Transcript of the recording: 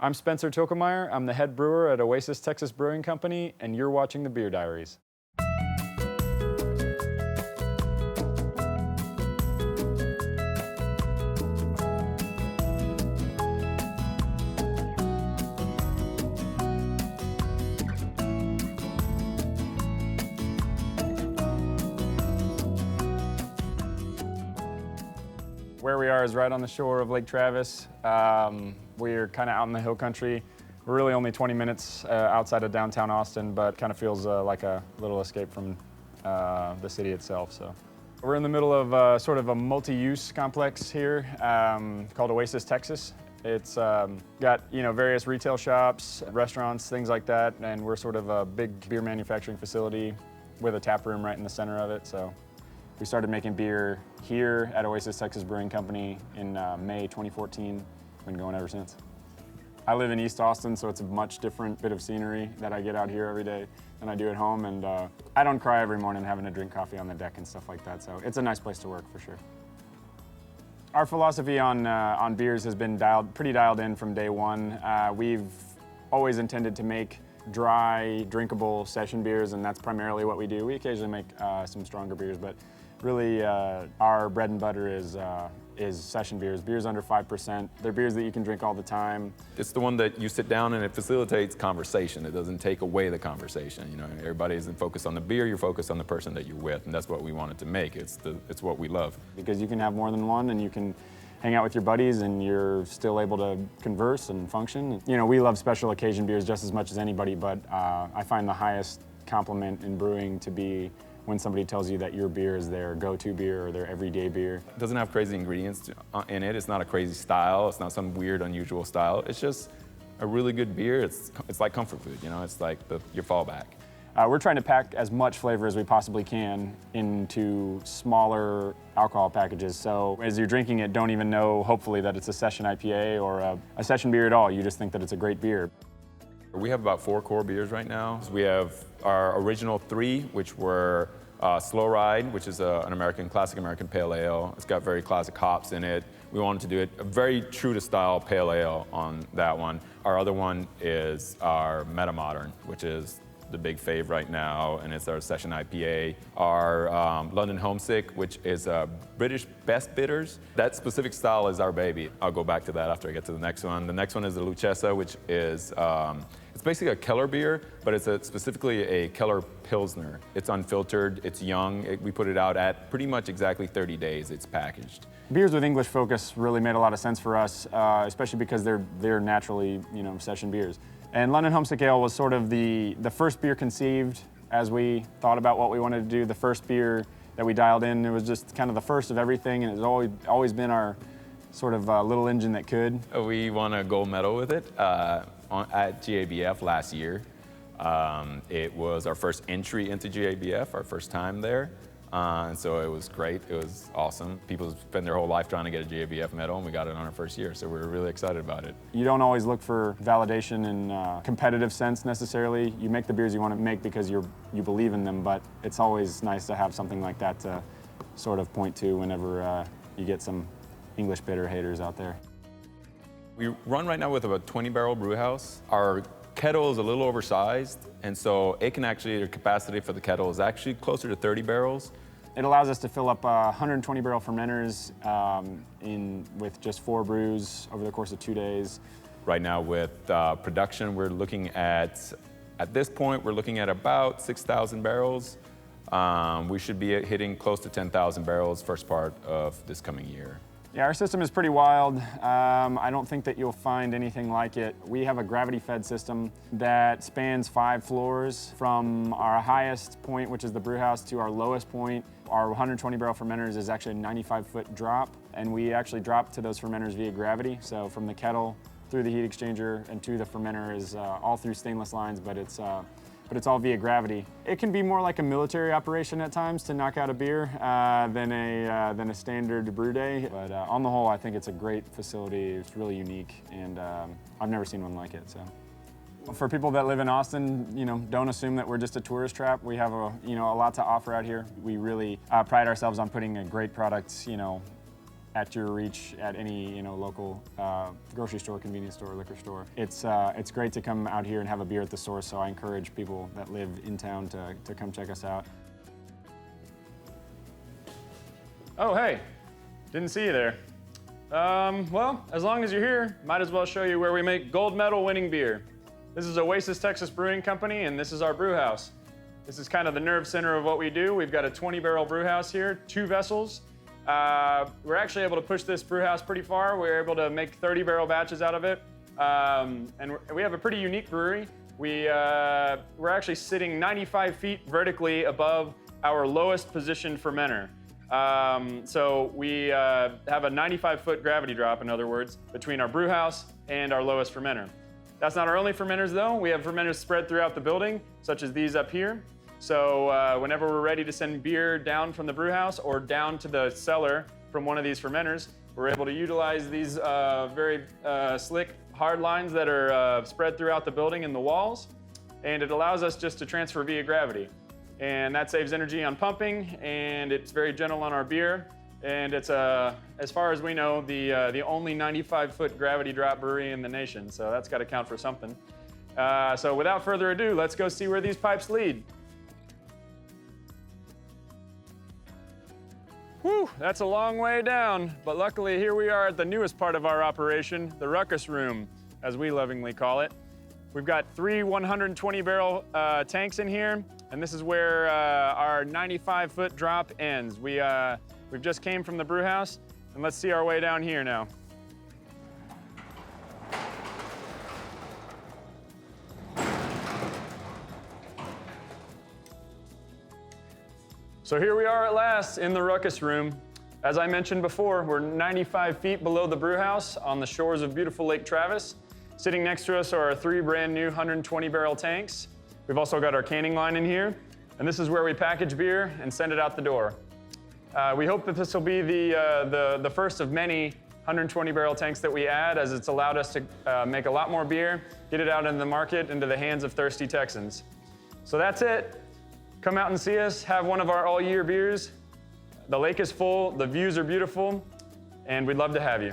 I'm Spencer Tielkemeier. I'm the head brewer at Oasis, Texas Brewing Company, and you're watching the Beer Diaries. Where we are is right on the shore of Lake Travis. We're kind of out in the hill country. We're really only 20 minutes outside of downtown Austin, but kind of feels like a little escape from the city itself. So we're in the middle of sort of a multi-use complex here called Oasis, Texas. It's got various retail shops, restaurants, things like that, and we're sort of a big beer manufacturing facility with a tap room right in the center of it. So we started making beer here at Oasis, Texas Brewing Company in May 2014. Been going ever since. I live in East Austin, so it's a much different bit of scenery that I get out here every day than I do at home. And I don't cry every morning having to drink coffee on the deck and stuff like that. So it's a nice place to work for sure. Our philosophy on beers has been pretty dialed in from day one. We've always intended to make dry, drinkable session beers, and that's primarily what we do. We occasionally make some stronger beers, but really our bread and butter is session beers, beers under 5%. They're beers that you can drink all the time. It's the one that you sit down and it facilitates conversation. It doesn't take away the conversation. Everybody isn't focused on the beer, you're focused on the person that you're with, and that's what we wanted to make. It's what we love. Because you can have more than one and you can hang out with your buddies and you're still able to converse and function. We love special occasion beers just as much as anybody, but I find the highest compliment in brewing to be when somebody tells you that your beer is their go-to beer or their everyday beer. It doesn't have crazy ingredients in it. It's not a crazy style. It's not some weird, unusual style. It's just a really good beer. It's like comfort food, It's like your fallback. We're trying to pack as much flavor as we possibly can into smaller alcohol packages. So as you're drinking it, don't even know, hopefully, that it's a session IPA or a session beer at all. You just think that it's a great beer. We have about 4 core beers right now. We have our original 3, which were Slow Ride, which is an classic American pale ale. It's got very classic hops in it. We wanted to do it a very true to style pale ale on that one. Our other one is our Meta Modern, which is the big fave right now, and it's our session IPA. Our London Homesick, which is British Best Bitters. That specific style is our baby. I'll go back to that after I get to the next one. The next one is the Lucchesa, which is it's basically a Keller beer, but it's specifically a Keller Pilsner. It's unfiltered, it's young. We put it out at pretty much exactly 30 days it's packaged. Beers with English focus really made a lot of sense for us, especially because they're naturally, session beers. And London Homesick Ale was sort of the first beer conceived as we thought about what we wanted to do, the first beer that we dialed in. It was just kind of the first of everything, and it's always been our sort of little engine that could. We won a gold medal with it at GABF last year. It was our first entry into GABF, our first time there. And so it was great. It was awesome. People spend their whole life trying to get a GABF medal, and we got it on our first year, so we were really excited about it. You don't always look for validation in a competitive sense necessarily. You make the beers you want to make because you believe in them, but it's always nice to have something like that to sort of point to whenever you get some English bitter haters out there. We run right now with about 20-barrel brew house. Our kettle is a little oversized, and so it can actually, the capacity for the kettle is actually closer to 30 barrels. It allows us to fill up 120-barrel fermenters with just 4 brews over the course of 2 days. Right now with production, we're looking at this point, we're looking at about 6,000 barrels. We should be hitting close to 10,000 barrels first part of this coming year. Yeah, our system is pretty wild. I don't think that you'll find anything like it. We have a gravity-fed system that spans 5 floors from our highest point, which is the brew house, to our lowest point. Our 120-barrel fermenters is actually a 95-foot drop, and we actually drop to those fermenters via gravity. So from the kettle through the heat exchanger and to the fermenter is all through stainless lines, but it's all via gravity. It can be more like a military operation at times to knock out a beer than a standard brew day. But on the whole, I think it's a great facility. It's really unique, and I've never seen one like it. So, for people that live in Austin, don't assume that we're just a tourist trap. We have a lot to offer out here. We really pride ourselves on putting a great product, at your reach at any local grocery store, convenience store, liquor store. It's great to come out here and have a beer at the source, so I encourage people that live in town to come check us out. Oh, hey, didn't see you there. Well, as long as you're here, might as well show you where we make gold medal winning beer. This is Oasis, Texas Brewing Company, and this is our brew house. This is kind of the nerve center of what we do. We've got a 20-barrel brew house here, 2 vessels. We're actually able to push this brew house pretty far. We're able to make 30-barrel batches out of it. And we have a pretty unique brewery. We're actually sitting 95 feet vertically above our lowest positioned fermenter. So we have a 95-foot gravity drop, in other words, between our brew house and our lowest fermenter. That's not our only fermenters, though. We have fermenters spread throughout the building, such as these up here. So whenever we're ready to send beer down from the brew house or down to the cellar from one of these fermenters, we're able to utilize these very slick hard lines that are spread throughout the building in the walls, and it allows us just to transfer via gravity. And that saves energy on pumping, and it's very gentle on our beer. And it's, as far as we know, the only 95-foot gravity drop brewery in the nation. So that's got to count for something. So without further ado, let's go see where these pipes lead. Whew, that's a long way down, but luckily here we are at the newest part of our operation, the ruckus room, as we lovingly call it. We've got 3 120-barrel tanks in here, and this is where our 95-foot drop ends. We've just came from the brew house, and let's see our way down here now. So here we are at last in the ruckus room. As I mentioned before, we're 95 feet below the brew house on the shores of beautiful Lake Travis. Sitting next to us are our 3 brand new 120-barrel tanks. We've also got our canning line in here, and this is where we package beer and send it out the door. We hope that this will be the first of many 120-barrel tanks that we add, as it's allowed us to make a lot more beer, get it out in the market, into the hands of thirsty Texans. So that's it. Come out and see us, have one of our all-year beers. The lake is full, the views are beautiful, and we'd love to have you.